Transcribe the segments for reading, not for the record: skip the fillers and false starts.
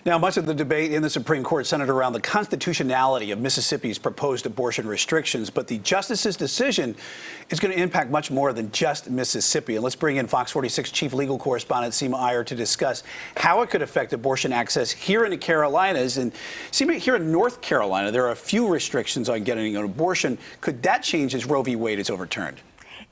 Now, much of the debate in the Supreme Court centered around the constitutionality of Mississippi's proposed abortion restrictions, but the justice's decision is going to impact much more than just Mississippi. And let's bring in Fox 46 chief legal correspondent Seema Iyer to discuss how it could affect abortion access here in the Carolinas. And Seema, here in North Carolina, there are a few restrictions on getting an abortion. Could that change as Roe v. Wade is overturned?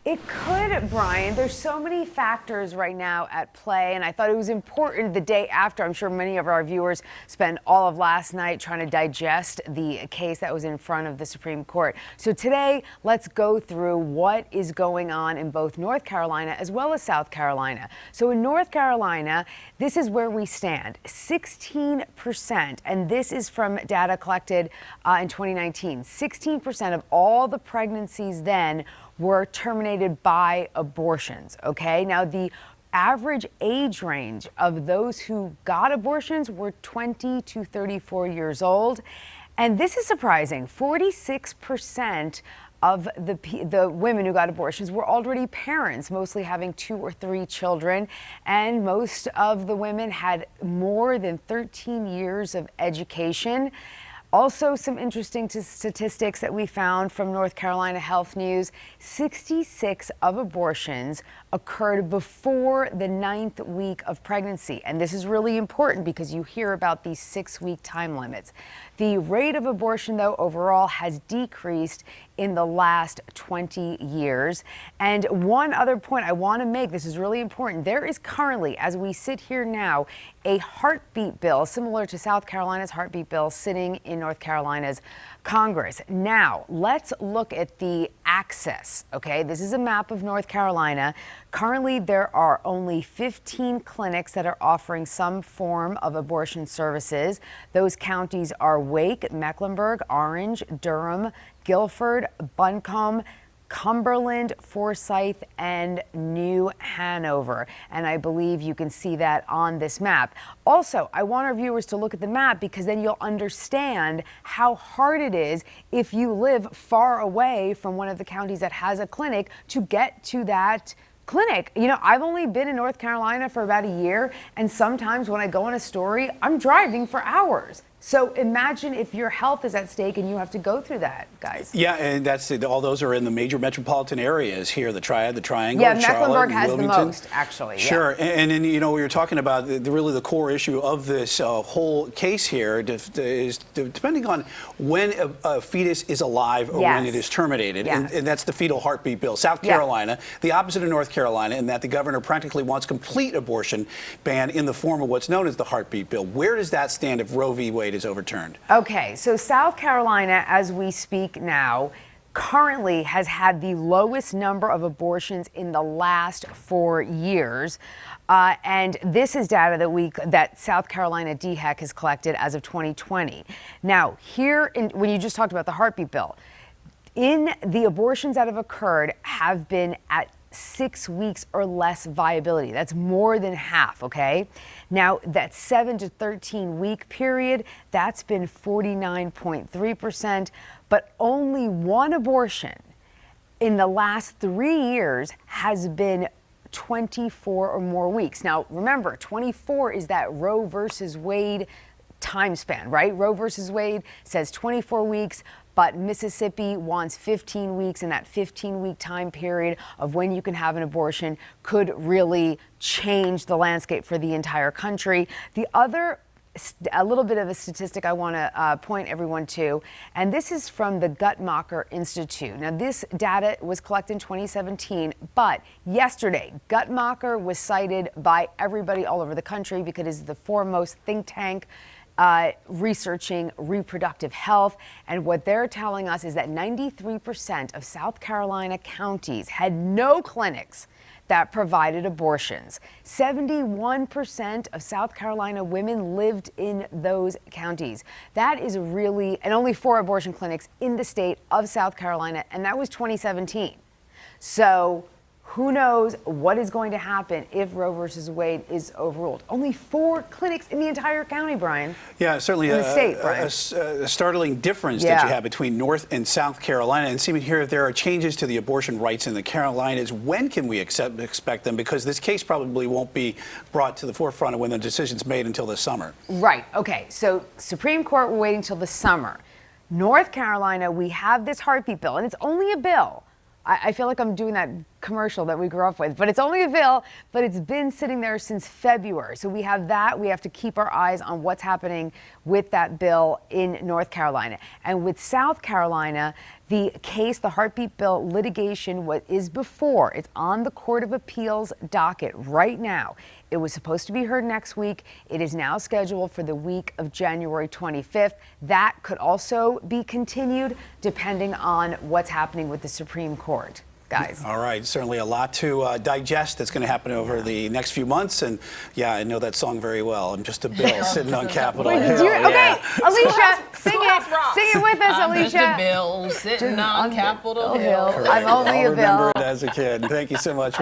It could, Brian. There's so many factors right now at play, and I thought it was important the day after. I'm sure many of our viewers spent all of last night trying to digest the case that was in front of the Supreme Court. So today, let's go through what is going on in both North Carolina as well as South Carolina. So in North Carolina, this is where we stand. 16%, and this is from data collected in 2019. 16% of all the pregnancies then were terminated by abortions, okay? Now, the average age range of those who got abortions were 20 to 34 years old. And this is surprising. 46% of the women who got abortions were already parents, mostly having 2 or 3 children. And most of the women had more than 13 years of education. Also, some interesting statistics that we found from North Carolina Health News. 66 of abortions occurred before the 9th week of pregnancy. And this is really important because you hear about these 6-week time limits. The rate of abortion, though, overall has decreased in the last 20 years. And one other point I want to make, this is really important. There is currently, as we sit here now, a heartbeat bill similar to South Carolina's heartbeat bill sitting in North Carolina's Congress. Now, let's look at the access, okay? This is a map of North Carolina. Currently, there are only 15 clinics that are offering some form of abortion services. Those counties are Wake, Mecklenburg, Orange, Durham, Guilford, Buncombe, Cumberland, Forsyth, and New Hanover. And I believe you can see that on this map. Also, I want our viewers to look at the map because then you'll understand how hard it is if you live far away from one of the counties that has a clinic to get to that clinic. You know, I've only been in North Carolina for about a year, and sometimes when I go on a story, I'm driving for hours. So imagine if your health is at stake and you have to go through that, guys. Yeah, and that's all those are in the major metropolitan areas here, the Triad, the Triangle, yeah, Charlotte, Mecklenburg has Wilmington. the most, actually. Sure, yeah. And then, you know, we were talking about really the core issue of this whole case here is depending on when a fetus is alive or when it is terminated, and that's the fetal heartbeat bill. South Carolina, the opposite of North Carolina, in that the governor practically wants complete abortion ban in the form of what's known as the heartbeat bill. Where does that stand if Roe v. Wade is overturned? Okay, so South Carolina, as we speak now, currently has had the lowest number of abortions in the last 4 years. And this is data that South Carolina DHEC has collected as of 2020. Now, when you just talked about the heartbeat bill, in the abortions that have occurred have been at 6 weeks or less viability. That's more than half, okay? Now, that 7 to 13 week period, that's been 49.3%, but only one abortion in the last 3 years has been 24 or more weeks. Now, remember, 24 is that Roe versus Wade time span, right? Roe versus Wade says 24 weeks. But Mississippi wants 15 weeks, and that 15-week time period of when you can have an abortion could really change the landscape for the entire country. The other, a little bit of a statistic I want to point everyone to, and this is from the Guttmacher Institute. Now, this data was collected in 2017, but yesterday, Guttmacher was cited by everybody all over the country because it is the foremost think tank researching reproductive health. And what they're telling us is that 93% of South Carolina counties had no clinics that provided abortions. 71% of South Carolina women lived in those counties. That is really, and only 4 abortion clinics in the state of South Carolina, and that was 2017. So Who knows what is going to happen if Roe versus Wade is overruled? Only 4 clinics in the entire county, Brian. Yeah, certainly In the state, Brian. a startling difference that Yeah. you have between North and South Carolina. And seeming here there are changes to the abortion rights in the Carolinas. When can we expect them? Because this case probably won't be brought to the forefront when the decision's made until this summer. Right. Okay. So Supreme Court, we're waiting till the summer. North Carolina, we have this heartbeat bill, and it's only a bill. I feel like I'm doing that commercial that we grew up with, but it's only a bill, but it's been sitting there since February. So we have that. We have to keep our eyes on what's happening with that bill in North Carolina. And with South Carolina, the case, the heartbeat bill litigation, what is before, it's on the Court of Appeals docket right now. It was supposed to be heard next week. It is now scheduled for the week of January 25th. That could also be continued depending on what's happening with the Supreme Court. Guys. All right, certainly a lot to digest that's going to happen over the next few months. And yeah, I know that song very well. I'm just a bill sitting on Capitol Wait, Hill. did you? Okay, Yeah. Alicia, sing it. Sing it with us, I'm Alicia. just a bill sitting on Capitol Hill. I'm only I'll a bill. remember it as a kid. Thank you so much.